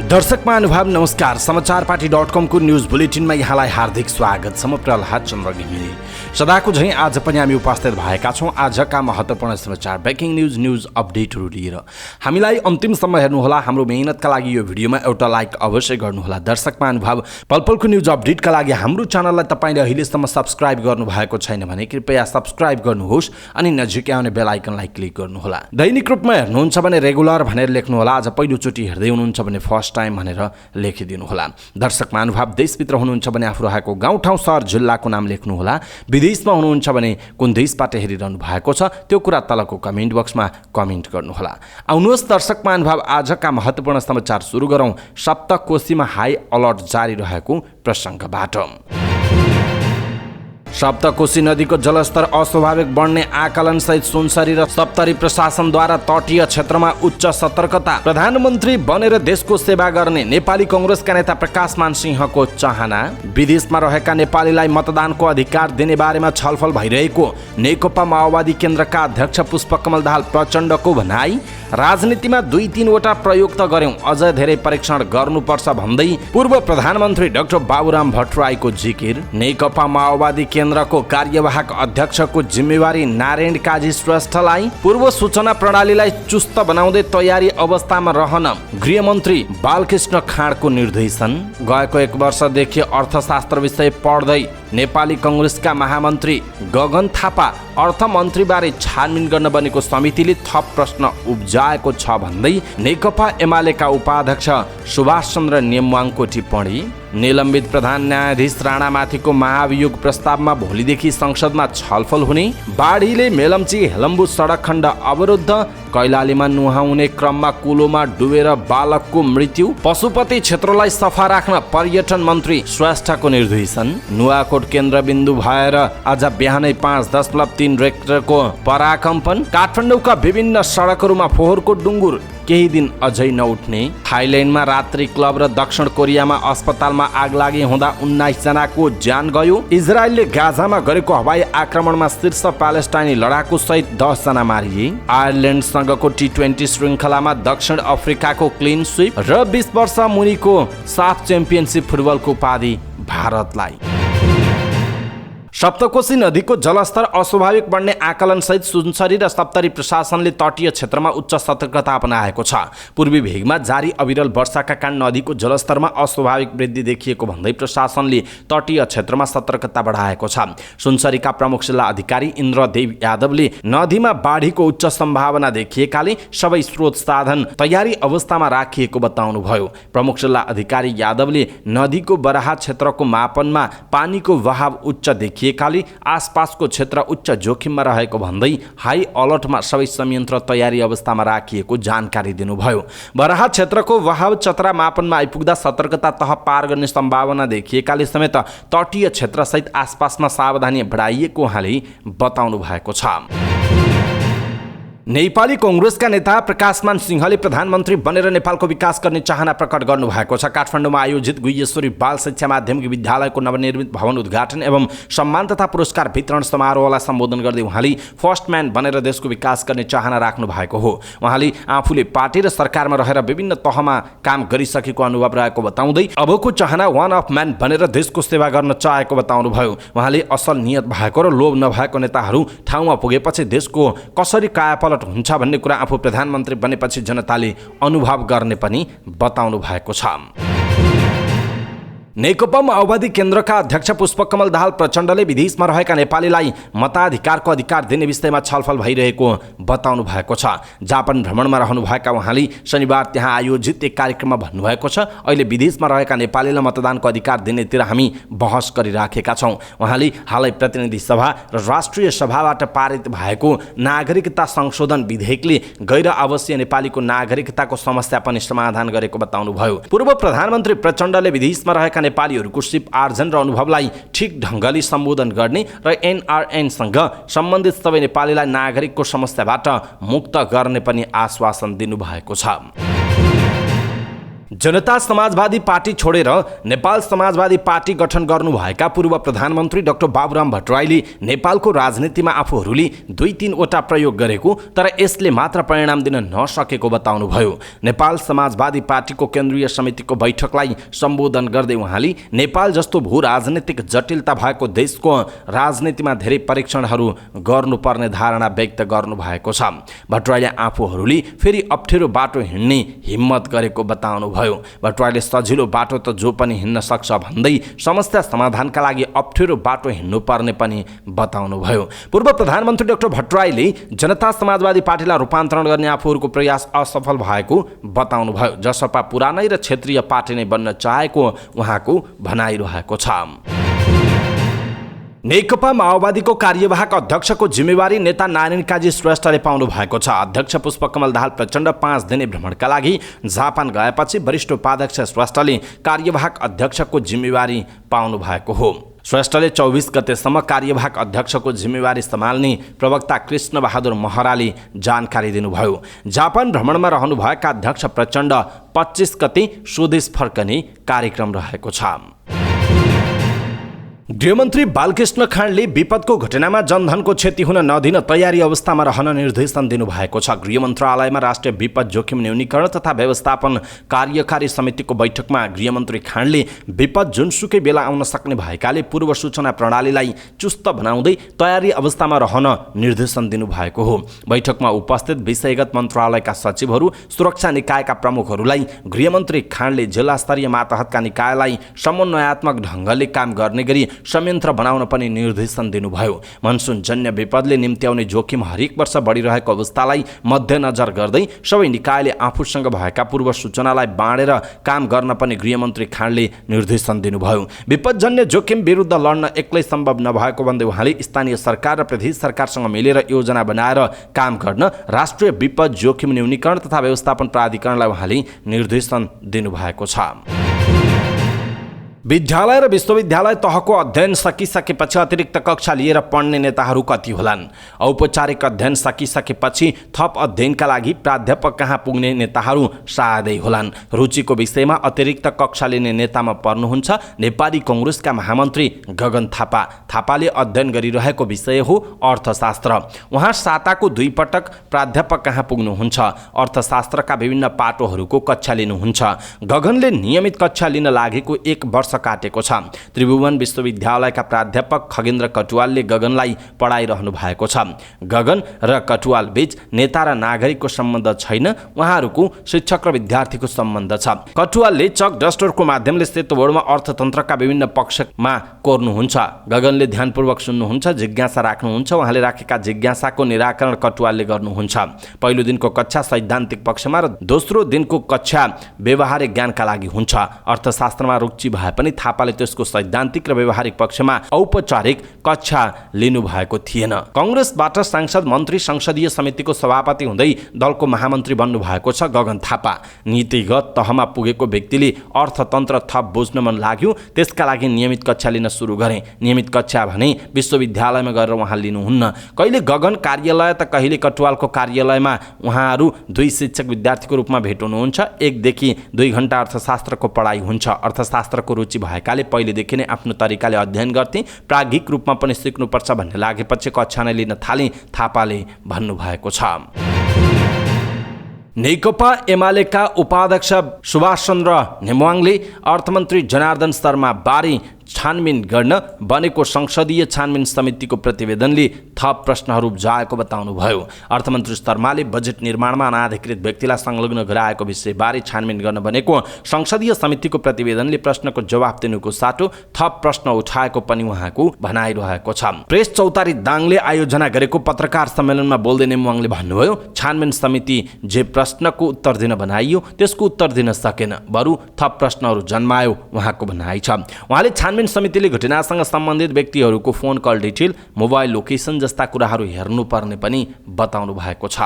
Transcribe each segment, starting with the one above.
दर्शक महानुभाव नमस्कार। समाचारपाटी.com को न्यूज बुलेटिनमा यहाँलाई हार्दिक स्वागत छ। म प्रहलाद चन्द्र घिमिरे। सदाको झैं आज पनि हामी उपस्थित भएका छौं आजका महत्त्वपूर्ण समाचार, ब्रेकिङ न्यूज अपडेटहरू लिएर। हामीलाई अन्तिमसम्म हेर्नुहोला। हाम्रो मेहनतका लागि यो भिडियोमा एउटा लाइक अवश्य गर्नुहोला। दर्शक महानुभाव, पलपलको न्यूज अपडेटका लागि हाम्रो च्यानललाई तपाईले अहिलेसम्म सब्स्क्राइब गर्नुभएको छैन भने कृपया सब्स्क्राइब गर्नुहोस् अनि नजिकै आउने बेल आइकनलाई क्लिक गर्नुहोला। दैनिक रूपमा हेर्नुहुन्छ भने रेगुलर भनेर लेख्नुहोला। आज पहिलोचोटि हेर्दै हुनुहुन्छ भने फर्स्ट टाइम भनेर लेखिदिनुहोला। दर्शक महानुभाव, देशभित्र हुनुहुन्छ भने आफू रहेको गाउँ ठाउँ सहर जिल्लाको नाम लेख्नुहोला। विदेशमा हुनुहुन्छ भने कुन देशबाट हेरिरहनु भएको छ त्यो कुरा तलको कमेन्ट बक्समा कमेन्ट गर्नुहोला। आउनुहोस् दर्शक महानुभाव, आजका महत्त्वपूर्ण समाचार सुरु गरौँ सप्तकोशीमा हाई अलर्ट जारी रहेको प्रसङ्गबाट। सप्तकोशी नदीको जलस्तर अस्वाभाविक बढ्ने आकलनसहित सुनसरी र सप्तरी प्रशासनद्वारा तटीय क्षेत्रमा उच्च सतर्कता। प्रधानमन्त्री बनेर देशको सेवा गर्ने नेपाली कांग्रेसका नेता प्रकाशमान सिंहको चाहना। विदेशमा रहेका नेपालीलाई मतदानको अधिकार दिने बारेमा छलफल भइरहेको नेकपा माओवादी केन्द्रका अध्यक्ष पुष्पकमल दाहाल प्रचण्डको भनाई। राजनीतिमा 2-3 वटा प्रयोग त गर्यौं, अझ धेरै परीक्षण गर्नुपर्छ भन्दै पूर्व प्रधानमन्त्री डाक्टर बाबुराम भट्टराईको जिकिर। नेकपा माओवादी केन्द्रको कार्यवाहक अध्यक्षको जिम्मेवारी नारायण काजी श्रेष्ठलाई। पूर्व सूचना प्रणालीलाई चुस्त बनाउँदै तयारी अवस्थामा रहन गृहमन्त्री बालकृष्ण खाँडको निर्देशन। गएको 1 वर्षदेखि अर्थशास्त्र विषय पढ्दै नेपाली कांग्रेसका महामन्त्री गगन थापा अर्थमन्त्रीबारे छानबिन गर्न बनेको समितिले थप प्रश्न उब्जाएको छ भन्दै नेकपा एमालेका उपाध्यक्ष सुभाष चन्द्र नेमवाङको टिप्पणी। निलम्बित प्रधान न्यायाधीश राणामाथिको महाभियोग प्रस्तावमा भोलिदेखि संसदमा छलफल हुने। बाढीले मेलम्ची हेलम्बु सडक खण्ड अवरुद्ध। कैलालीमा नुहाउने क्रममा कुलोमा डुबेर बालकको मृत्यु। पशुपति क्षेत्रलाई सफा राख्न पर्यटन मन्त्री श्रेष्ठको निर्देशन। नुवाकोट केन्द्रबिन्दु भएर आज बिहानै 5.3 रेक्टरको पराकम्पन। काठमाडौँका विभिन्न सडकहरूमा फोहोरको डुङ्गुर, केही दिन अझै नउठ्ने। थाइल्यान्डमा रात्रि क्लब र दक्षिण कोरियामा अस्पतालमा आगलागी हुँदा 19 जनाको ज्यान गयो। इजरायलले गाजामा गरेको हवाई आक्रमणमा शीर्ष प्यालेस्टाइनी लडाकु सहित 10 जना मारिए। आयरल्यान्डसँगको T20 श्रृङ्खलामा दक्षिण अफ्रिकाको क्लिन स्विप र 20 वर्ष मुनिको साफ च्याम्पियनसिप फुटबलको उपाधि भारतलाई। सप्तकोशी नदीको जलस्तर अस्वाभाविक बढ्ने आकलनसहित सुनसरी र सप्तरी प्रशासनले तटीय क्षेत्रमा उच्च सतर्कता अपनाएको छ। पूर्वी भेगमा जारी अविरल वर्षाका कारण नदीको जलस्तरमा अस्वाभाविक वृद्धि देखिएको भन्दै प्रशासनले तटीय क्षेत्रमा सतर्कता बढाएको छ। सुनसरीका प्रमुख जिल्ला अधिकारी इन्द्रदेव यादवले नदीमा बाढीको उच्च सम्भावना देखिएकाले सबै स्रोत साधन तयारी अवस्थामा राखिएको बताउनुभयो। प्रमुख जिल्ला अधिकारी यादवले नदीको बराहा क्षेत्रको मापनमा पानीको बहाव उच्च देखिए काली आसपासको क्षेत्र उच्च जोखिममा रहेको भन्दै हाई अलर्टमा सबै संयन्त्र तयारी अवस्थामा राखिएको जानकारी दिनुभयो। बराहा क्षेत्रको बहाव चतरा मापनमा आइपुग्दा सतर्कता तह पार गर्ने सम्भावना देखिएकाले समेत तटीय क्षेत्रसहित आसपासमा सावधानी बढाइएको उहाँले बताउनु भएको छ। नेपाली कांग्रेसका नेता प्रकाशमान सिंहले प्रधानमन्त्री बनेर नेपालको विकास गर्ने चाहना प्रकट गर्नुभएको छ। काठमाडौँमा आयोजित गुह्यश्वरी बाल शिक्षा माध्यमिक विद्यालयको नवनिर्मित भवन उद्घाटन एवं सम्मान तथा पुरस्कार वितरण समारोहलाई सम्बोधन गर्दै उहाँले फर्स्ट म्यान बनेर देशको विकास गर्ने चाहना राख्नु भएको हो। उहाँले आफूले पार्टी र सरकारमा रहेर विभिन्न तहमा काम गरिसकेको अनुभव रहेको बताउँदै अबको चाहना वान अफ म्यान बनेर देशको सेवा गर्न चाहेको बताउनुभयो। उहाँले असल नियत भएको र लोभ नभएको नेताहरू ठाउँमा पुगेपछि देशको कसरी कायापलट हुन्छ भन्ने कुरा आफू प्रधानमन्त्री बनेपछि जनताले अनुभव गर्ने पनि बताउनु भएको छ। नेकपा माओवादी केन्द्रका अध्यक्ष पुष्पकमल दाहाल प्रचण्डले विदेशमा रहेका नेपालीलाई मताधिकारको अधिकार दिने विषयमा छलफल भइरहेको बताउनु भएको छ। जापान भ्रमणमा रहनुभएका उहाँले शनिबार त्यहाँ आयोजित एक कार्यक्रममा भन्नुभएको छ, अहिले विदेशमा रहेका नेपालीलाई मतदानको अधिकार दिनेतिर हामी बहस गरिराखेका छौँ। उहाँले हालै प्रतिनिधि सभा र राष्ट्रिय सभाबाट पारित भएको नागरिकता संशोधन विधेयकले गैर आवासीय नेपालीको नागरिकताको समस्या पनि समाधान गरेको बताउनुभयो। पूर्व प्रधानमन्त्री प्रचण्डले विदेशमा रहेका नेपालीहरूको सिप आर्जन र अनुभवलाई ठिक ढङ्गले सम्बोधन गर्ने र एनआरएनसँग सम्बन्धित सबै नेपालीलाई नागरिकको समस्याबाट मुक्त गर्ने पनि आश्वासन दिनुभएको छ। जनता समाजवादी पार्टी छोडेर नेपाल समाजवादी पार्टी गठन गर्नुभएका पूर्व प्रधानमन्त्री डाक्टर बाबुराम भट्टराईले नेपालको राजनीतिमा आफूहरूले 2-3 वटा प्रयोग गरेको तर यसले मात्र परिणाम दिन नसकेको बताउनुभयो। नेपाल समाजवादी पार्टीको केन्द्रीय समितिको बैठकलाई सम्बोधन गर्दै उहाँले नेपाल जस्तो भू राजनीतिक जटिलता भएको देशको राजनीतिमा धेरै परीक्षणहरू गर्नुपर्ने धारणा व्यक्त गर्नुभएको छ। भट्टराईले आफूहरूले फेरि अप्ठ्यारो बाटो हिँड्ने हिम्मत गरेको बताउनु भयो। भट्टराईले सजिलो बाटो त जो पनि हिँड्न सक्छ भन्दै समस्या समाधानका लागि अप्ठ्यारो बाटो हिँड्नुपर्ने पनि बताउनु भयो। पूर्व प्रधानमन्त्री डाक्टर भट्टराईले जनता समाजवादी पार्टीलाई रूपान्तरण गर्ने आफूहरूको प्रयास असफल भएको बताउनु भयो। जसपा पुरानै र क्षेत्रीय पार्टी नै बन्न चाहेको उहाँको भनाइरहेको छ। नेकपा माओवादीको कार्यवाहक अध्यक्षको जिम्मेवारी नेता नारायण काजी श्रेष्ठले पाउनु भएको छ। अध्यक्ष पुष्पकमल दाहाल प्रचण्ड 5 दिने भ्रमणका लागि जापान गएपछि वरिष्ठ उपाध्यक्ष श्रेष्ठले कार्यवाहक अध्यक्षको जिम्मेवारी पाउनु भएको हो। श्रेष्ठले 24 गतेसम्म कार्यवाहक अध्यक्षको जिम्मेवारी सम्हाल्ने प्रवक्ता कृष्ण बहादुर महराले जानकारी दिनुभयो। जापान भ्रमणमा रहनुभएका अध्यक्ष प्रचण्ड 25 गते स्वदेश फर्कने कार्यक्रम रहेको छ। गृहमन्त्री बालकृष्ण खाँडले विपदको घटनामा जनधनको क्षति हुन नदिन तयारी अवस्थामा रहन निर्देशन दिनुभएको छ। गृह मन्त्रालयमा राष्ट्रिय विपद जोखिम न्यूनीकरण तथा व्यवस्थापन कार्यकारी समितिको बैठकमा गृहमन्त्री खाँडले विपद जुनसुकै बेला आउन सक्ने भएकाले पूर्व सूचना प्रणालीलाई चुस्त बनाउँदै तयारी अवस्थामा रहन निर्देशन दिनुभएको हो। बैठकमा उपस्थित विषयगत मन्त्रालयका सचिवहरू, सुरक्षा निकायका प्रमुखहरूलाई गृहमन्त्री खाँडले जिल्ला स्तरीय मातहतका निकायलाई समन्वयात्मक ढङ्गले काम गर्ने गरी संयन्त्र बनाउन पनि निर्देशन दिनुभयो। मनसुनजन्य विपदले निम्त्याउने जोखिम हरेक वर्ष बढिरहेको अवस्थालाई मध्यनजर गर्दै सबै निकायले आफूसँग भएका पूर्व सूचनालाई बाँडेर काम गर्न पनि गृहमन्त्री खाँडले निर्देशन दिनुभयो। विपदजन्य जोखिम विरुद्ध लड्न एक्लै सम्भव नभएको भन्दै उहाँले स्थानीय सरकार र प्रदेश सरकारसँग मिलेर योजना बनाएर काम गर्न राष्ट्रिय विपद जोखिम न्यूनीकरण तथा व्यवस्थापन प्राधिकरणलाई उहाँले निर्देशन दिनुभएको छ। विद्यालय र विश्वविद्यालय तहको अध्ययन सकिसकेपछि अतिरिक्त कक्षा लिएर पढ्ने नेताहरू कति होलान्? औपचारिक अध्ययन सकिसकेपछि थप अध्ययनका लागि प्राध्यापक कहाँ पुग्ने नेताहरू सायदै होलान्। रुचिको विषयमा अतिरिक्त कक्षा लिने नेतामा पर्नुहुन्छ नेपाली कङ्ग्रेसका महामन्त्री गगन थापा। थापाले अध्ययन गरिरहेको विषय हो अर्थशास्त्र। उहाँ साताको 2 पटक प्राध्यापक कहाँ पुग्नुहुन्छ। अर्थशास्त्रका विभिन्न पाटोहरूको कक्षा लिनुहुन्छ। गगनले नियमित कक्षा लिन लागेको 1 वर्ष काटेको छ। त्रिभुवन विश्वविद्यालयका प्राध्यापक खगेन्द्र कटुवालले गगनलाई पढाइरहनु भएको छ। गगन र कटुवाल बीच नेता र नागरिकको सम्बन्ध छैन, उहाँहरूको शिक्षक र विद्यार्थीको सम्बन्ध छ। कटुवालले चक डस्टरको माध्यमले सेतो बोर्डमा अर्थतन्त्रका विभिन्न पक्षमा कोर्नुहुन्छ। गगनले ध्यानपूर्वक सुन्नुहुन्छ, जिज्ञासा राख्नुहुन्छ। उहाँले राखेका जिज्ञासाको निराकरण कटुवालले गर्नुहुन्छ। पहिलो दिनको कक्षा सैद्धान्तिक पक्षमा र दोस्रो दिनको कक्षा व्यवहारिक ज्ञानका लागि हुन्छ। अर्थशास्त्रमा रुचि भए पनि थापाले त्यसको सैद्धान्तिक र व्यवहारिक पक्षमा औपचारिक कक्षा लिनुभएको थिएन। कङ्ग्रेसबाट सांसद मन्त्री संसदीय समितिको सभापति हुँदै दलको महामन्त्री बन्नुभएको छ गगन थापा। नीतिगत तहमा पुगेको व्यक्तिले अर्थतन्त्र थप बुझ्न मन लाग्यो, त्यसका लागि नियमित कक्षा लिन सुरु गरे। नियमित कक्षा भने विश्वविद्यालयमा गएर उहाँ लिनुहुन्न। कहिले गगन कार्यालय त कहिले कटुवालको कार्यालयमा उहाँहरू 2 शिक्षक विद्यार्थीको रूपमा भेट हुनुहुन्छ। 1 देखि 2 घण्टा अर्थशास्त्रको पढाइ हुन्छ। अर्थशास्त्रको रुचि भएकाले पहिलेदेखि नै आफ्नो तरिकाले अध्ययन गर्थे। प्राज्ञिक रूपमा पनि सिक्नुपर्छ भन्ने लागेपछि कक्षा नै लिन थाले, थापाले भन्नुभएको छ। नेकपा एमालेका उपाध्यक्ष सुभाष चन्द्र नेमवाङले अर्थमन्त्री जनार्दन शर्मा बारे छानबिन गर्न बनेको संसदीय छानबिन समितिको प्रतिवेदनले थप प्रश्नहरू उब्जाएको बताउनुभयो। अर्थमन्त्री शर्माले बजेट निर्माणमा अनाधिकृत व्यक्तिलाई संलग्न गराएको विषयबारे छानबिन गर्न बनेको संसदीय समितिको प्रतिवेदनले प्रश्नको जवाफ दिनुको साटो थप प्रश्न उठाएको पनि उहाँको भनाइरहेको छ। प्रेस चौतारी दाङले आयोजना गरेको पत्रकार सम्मेलनमा बोल्दै नेमवाङले भन्नुभयो, छानबिन समिति जे प्रश्नको उत्तर दिन बनाइयो त्यसको उत्तर दिन सकेन, बरु थप प्रश्नहरू जन्मायो, उहाँको भनाइ छ। उहाँले छानबिन समितिले घटनासँग सम्बन्धित व्यक्तिहरूको phone call detail, mobile location जस्ता कुराहरू हेर्नुपर्ने पनि बताउनु भएको छ।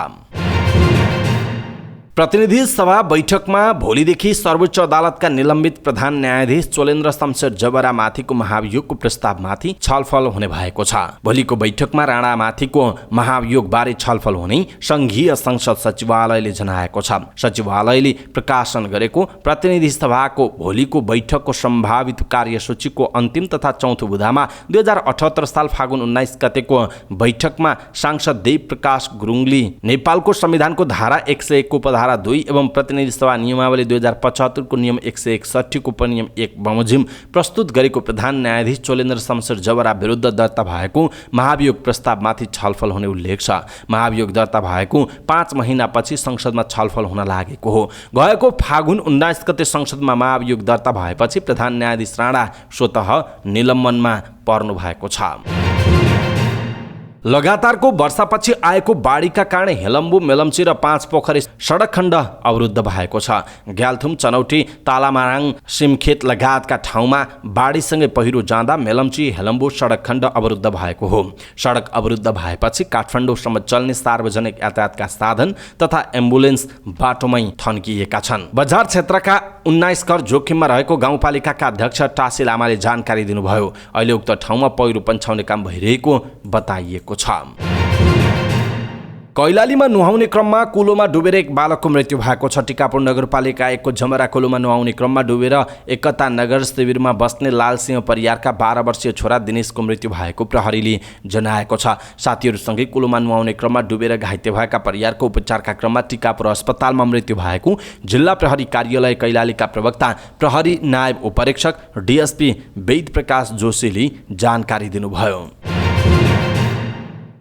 प्रतिनिधि सभा बैठकमा भोलिदेखि सर्वोच्च अदालतका निलम्बित प्रधान न्यायाधीश चोलेन्द्र शमशेर जबरामाथिको महाभियोगको प्रस्तावमाथि छलफल हुने भएको छ। भोलिको बैठकमा राणामाथिको महाभियोगबारे छलफल हुने संघीय संसद सचिवालयले जनाएको छ। सचिवालयले प्रकाशन गरेको प्रतिनिधि सभाको भोलिको बैठकको सम्भावित कार्यसूचीको अन्तिम तथा चौथो बुधामा 2078 साल फागुन 19 गतेको बैठकमा सांसद देव प्रकाश गुरुङले नेपालको संविधानको धारा 101 को उपधारा 2 एवं प्रतिनिधि सभा नियमावली 2075 को नियम 161 को उपनियम 1 बमोजिम प्रस्तुत गरेको प्रधान न्यायाधीश चोलेन्द्र शमशेर जबरा विरुद्ध दर्ता भएको महाभियोग प्रस्तावमाथि छलफल हुने उल्लेख छ। महाभियोग दर्ता भएको 5 महिनापछि संसदमा छलफल हुन लागेको हो। गएको फागुन 19 गते संसदमा महाभियोग दर्ता भएपछि प्रधान न्यायाधीश राणा स्वतः निलम्बनमा पर्नु भएको छ। लगातारको वर्षापछि आएको बाढीका कारण हेलम्बु, मेलम्ची र 5 पोखरी सडक खण्ड अवरुद्ध भएको छ। ग्याल्थुम, चनौटी, तालामाराङ, सिमखेत लगायतका ठाउँमा बाढीसँगै पहिरो जाँदा मेलम्ची, हेलम्बु सडक खण्ड अवरुद्ध भएको हो। सडक अवरुद्ध भएपछि काठमाडौँसम्म चल्ने सार्वजनिक यातायातका साधन तथा एम्बुलेन्स बाटोमै थन्किएका छन्। बजार क्षेत्रका 19 घर जोखिममा रहेको गाउँपालिकाका अध्यक्ष टासी लामाले जानकारी दिनुभयो। अहिले उक्त ठाउँमा पहिरो पन्छाउने काम भइरहेको बताइएको छ। कैलालीमा नुहाउने क्रममा कुलोमा डुबेर एक बालकको मृत्यु भएको छ। टिकापुर नगरपालिका 1 को झमरा कुलोमा नुहाउने क्रममा डुबेर एकता नगर शिविरमा बस्ने लालसिंह परियारका 12 वर्षीय छोरा दिनेशको मृत्यु भएको प्रहरीले जनाएको छ। साथीहरूसँगै कुलोमा नुहाउने क्रममा डुबेर घाइते भएका परियारको उपचारका क्रममा टिकापुर अस्पतालमा मृत्यु भएको जिल्ला प्रहरी कार्यालय कैलालीका प्रवक्ता प्रहरी नायब उपरीक्षक डीएसपी वेद प्रकाश जोशीले जानकारी दिनुभयो।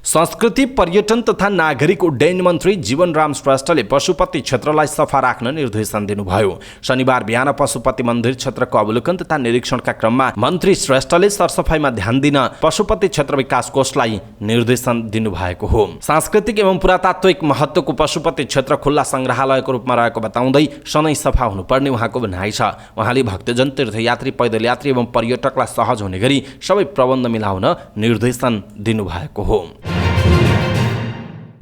संस्कृति, पर्यटन तथा नागरिक उड्डयन मन्त्री जीवनराम श्रेष्ठले पशुपति क्षेत्रलाई सफा राख्न निर्देशन दिनुभयो। शनिबार बिहान पशुपति मन्दिर क्षेत्रको अवलोकन तथा निरीक्षणका क्रममा मन्त्री श्रेष्ठले सरसफाइमा ध्यान दिन पशुपति क्षेत्र विकास कोषलाई निर्देशन दिनुभएको हो। सांस्कृतिक एवं पुरातात्विक महत्त्वको पशुपति क्षेत्र खुल्ला संग्रहालयको रूपमा रहेको बताउँदै सधैँ सफा हुनुपर्ने उहाँको भनाइ छ। उहाँले भक्तजन, तीर्थयात्री, पैदल यात्री एवं पर्यटकलाई सहज हुने गरी सबै प्रबन्ध मिलाउन निर्देशन दिनुभएको हो।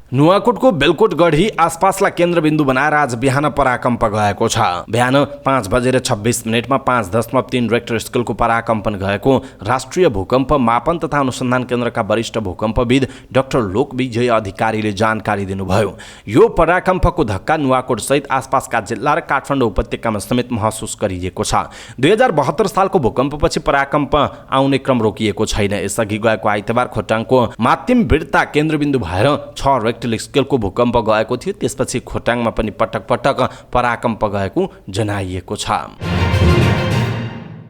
नुवाकोटको बेलकोटगढी आसपासलाई केन्द्रबिन्दु बनाएर आज बिहान पराकम्प गएको छ। बिहान 5:26 मा 5.3 रेक्टर स्केलको पराकम्पन गएको राष्ट्रिय भूकम्प मापन तथा अनुसन्धान केन्द्रका वरिष्ठ भूकम्पविद डाक्टर लोकविजय अधिकारीले जानकारी दिनुभयो। यो पराकम्पको धक्का नुवाकोट सहित आसपासका जिल्ला र काठमाडौँ उपत्यकामा समेत महसुस गरिएको छ। 2072 सालको भूकम्पपछि पराकम्प आउने क्रम रोकिएको छैन। यसअघि गएको आइतबार खोटाङको माध्यम बिर्ता केन्द्रबिन्दु भएर 6 रेक्टर स्केलको भूकम्प गएको थियो। त्यसपछि खोटाङमा पनि पटक पटक पराकम्प गएको जनाइएको छ।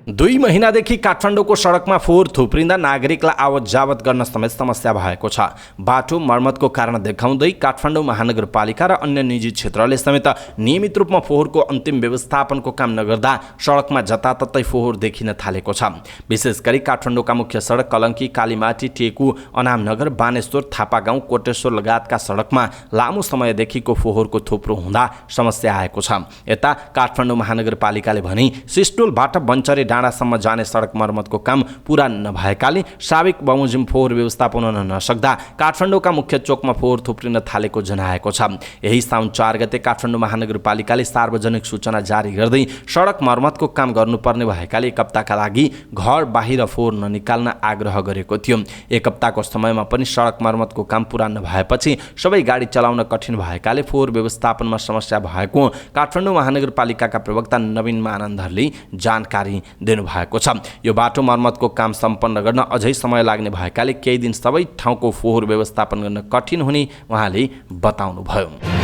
2 महिनादेखि काठमाडौँको सडकमा फोहोर थुप्रिँदा नागरिकलाई आवत जावत गर्न समेत समस्या भएको छ। बाटो मर्मतको कारण देखाउँदै काठमाडौँ महानगरपालिका र अन्य निजी क्षेत्रले समेत नियमित रूपमा फोहोरको अन्तिम व्यवस्थापनको काम नगर्दा सडकमा जताततै फोहोर देखिन थालेको छ। विशेष गरी काठमाडौँका मुख्य सडक कलङ्की, कालीमाटी, टेकु, अनामनगर, बानेश्वर, थापागाउँ, कोटेश्वर लगायतका सडकमा लामो समयदेखिको फोहोरको थुप्रो हुँदा समस्या आएको छ। यता काठमाडौँ महानगरपालिकाले भने सिस्टोलबाट बन्चरे डाँडासम्म जाने सडक मर्मतको काम पूरा नभएकाले साविक बमोजिम फोहोर व्यवस्थापन हुन नसक्दा काठमाडौँका मुख्य चोकमा फोहोर थुप्रिन थालेको जनाएको छ। यही साउन 4 गते काठमाडौँ महानगरपालिकाले सार्वजनिक सूचना जारी गर्दै सडक मर्मतको काम गर्नुपर्ने भएकाले 1 हप्ताका लागि घर बाहिर फोहोर ननिकाल्न आग्रह गरेको थियो। 1 हप्ताको समयमा पनि सडक मर्मतको काम पूरा नभएपछि सबै गाडी चलाउन कठिन भएकाले फोहोर व्यवस्थापनमा समस्या भएको काठमाडौँ महानगरपालिकाका प्रवक्ता नवीन आनन्दहरूले जानकारी दिनुभएको छ। यो बाटो मर्मतको काम सम्पन्न गर्न अझै समय लाग्ने भएकाले केही दिन सबै ठाउँको फोहोर व्यवस्थापन गर्न कठिन हुने उहाँले बताउनुभयो।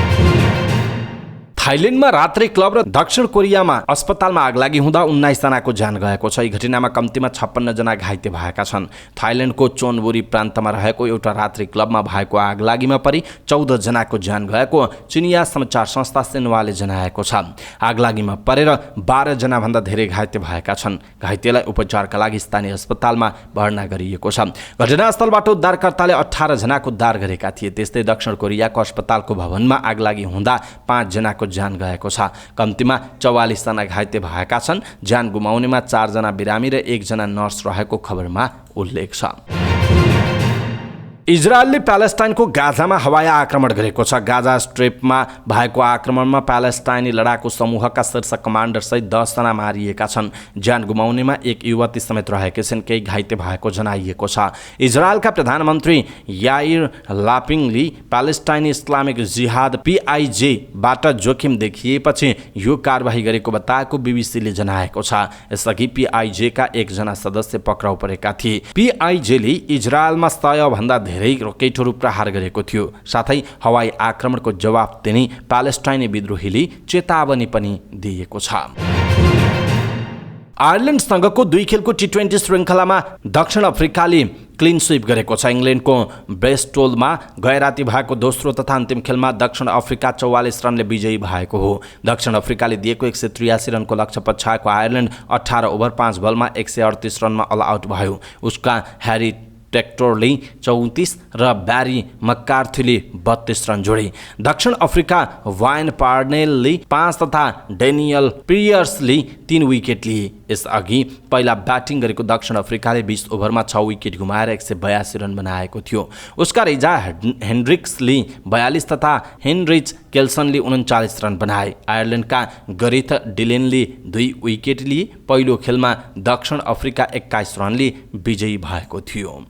थाइल्यान्डमा रात्रि क्लब र दक्षिण कोरियामा अस्पतालमा आगलागी हुँदा 19 जनाको ज्यान गएको छ। यी घटनामा कम्तीमा 56 जना घाइते भएका छन्। थाइल्यान्डको चोनबुरी प्रान्तमा रहेको एउटा रात्रि क्लबमा भएको आगलागीमा परि 14 जनाको ज्यान गएको चिनिया समाचार संस्था सिन्हुवाले जनाएको छ। आगलागीमा परेर 12 जना भन्दा धेरै घाइते भएका छन्। घाइतेलाई उपचारका लागि स्थानीय अस्पतालमा भर्ना गरिएको छ। घटनास्थलबाट उद्धारकर्ताले 18 जनाको उद्धार गरेका थिए। त्यस्तै दक्षिण कोरियाको अस्पतालको भवनमा आगलागी हुँदा 5 जनाको ज्यान गएको छ। कम्तीमा 44 जना घाइते भएका छन्। ज्यान गुमाउनेमा 4 जना बिरामी र 1 जना नर्स रहेको खबरमा उल्लेख छ। इजरायलले प्यालेस्टाइनको गाजामा हवाई आक्रमण गरेको छ। गाजा स्ट्रिपमा भएको आक्रमणमा प्यालेस्टाइनी लडाकु समूहका शीर्ष कमान्डरसहित 10 जना मारिएका छन्। ज्यान गुमाउनेमा एक युवती समेत रहेकी छिन्। केही घाइते भएको जनाइएको छ। इजरायलका प्रधानमन्त्री याइर लापिङले प्यालेस्टाइनी इस्लामिक जिहाद PIJ-बाट जोखिम देखिएपछि यो कारबाही गरेको बताएको बीबीसीले जनाएको छ। यसअघि PIJ-का एकजना सदस्य पक्राउ परेका थिए। PIJ-ले इजरायलमा 100 भन्दा धेरै रकेटहरू प्रहार गरेको थियो। साथै हवाई आक्रमणको जवाफ दिने प्यालेस्टाइनी विद्रोहीले चेतावनी पनि दिएको छ। आयरल्यान्डसँगको 2 खेलको T20 श्रृङ्खलामा दक्षिण अफ्रिकाले क्लिन स्विप गरेको छ। इङ्ल्यान्डको ब्रेस्टोलमा गएराती भएको दोस्रो तथा अन्तिम खेलमा दक्षिण अफ्रिका 44 रनले विजयी भएको हो। दक्षिण अफ्रिकाले दिएको 183 रनको लक्ष्य पछ्याएको आयरल्यान्ड 18 ओभर 5 बलमा 138 रनमा अल आउट भयो। उसका ह्यारी टेक्टरले 34 र ब्यारी मक्कार्थीले 32 रन जोडे। दक्षिण अफ्रिका वाइन पार्नेलले 5 तथा डेनियल पियर्सले 3 विकेट लिए। यसअघि पहिला ब्याटिङ गरेको दक्षिण अफ्रिकाले 20 ओभरमा 6 विकेट गुमाएर 182 रन बनाएको थियो। उसका रिजा हेन्ड्रिक्सले 42 तथा हेनरिच केल्सनले 39 रन बनाए। आयरल्यान्डका गरेथ डिलेनले 2 विकेट लिए। पहिलो खेलमा दक्षिण अफ्रिका 21 रनले विजयी भएको थियो।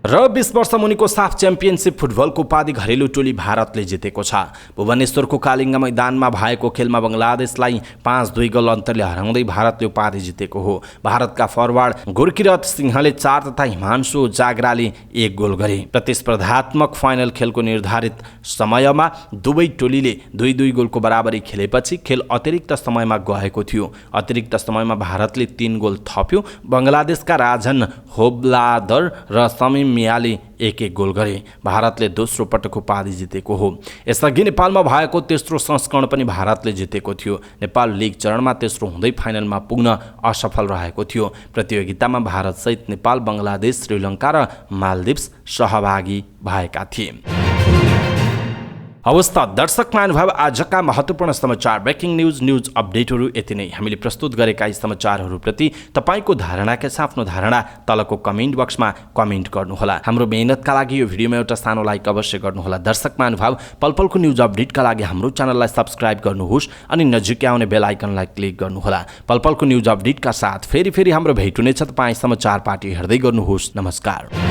र 20 वर्ष मुनिको साफ च्याम्पियनसिप फुटबलको उपाधि घरेलु टोली भारतले जितेको छ। भुवनेश्वरको कालिङ्ग मैदानमा भएको खेलमा बङ्गलादेशलाई 5-2 गोल अन्तरले हराउँदै भारतले उपाधि जितेको हो। भारतका फरवार्ड गुरकिरत सिंहले 4 तथा हिमांशु जागराले 1 गोल गरे। प्रतिस्पर्धात्मक फाइनल खेलको निर्धारित समयमा दुवै टोलीले 2-2 गोलको बराबरी खेलेपछि खेल अतिरिक्त समयमा गएको थियो। अतिरिक्त समयमा भारतले 3 गोल थप्यो। बङ्गलादेशका राजन होबलादर र समीम मियाले 1-1 गोल गरे। भारतले दोस्रो पटक उपाधि जितेको हो। यसअघि नेपालमा भएको तेस्रो संस्करण पनि भारतले जितेको थियो। नेपाल लिग चरणमा तेस्रो हुँदै फाइनलमा पुग्न असफल रहेको थियो। प्रतियोगितामा भारतसहित नेपाल, बङ्गलादेश, श्रीलङ्का र मालदिप्स सहभागी भएका थिए। अवस्था दर्शक महानुभाव, आजका महत्त्वपूर्ण समाचार ब्रेकिङ न्युज अपडेटहरू यति नै। हामीले प्रस्तुत गरेका यी समाचारहरूप्रति तपाईँको धारणा के आफ्नो धारणा तलको कमेन्ट बक्समा कमेन्ट गर्नुहोला। हाम्रो मेहनतका लागि यो भिडियोमा एउटा सानो लाइक अवश्य गर्नुहोला। दर्शक महानुभाव, पलपलको न्युज अपडेटका लागि हाम्रो च्यानललाई सब्स्क्राइब गर्नुहोस् अनि नजिकै आउने बेल आइकनलाई क्लिक गर्नुहोला। पलपलको न्युज अपडेटका साथ फेरि हाम्रो भेट हुनेछ। तपाईँ समाचार पार्टी हेर्दै गर्नुहोस्। नमस्कार।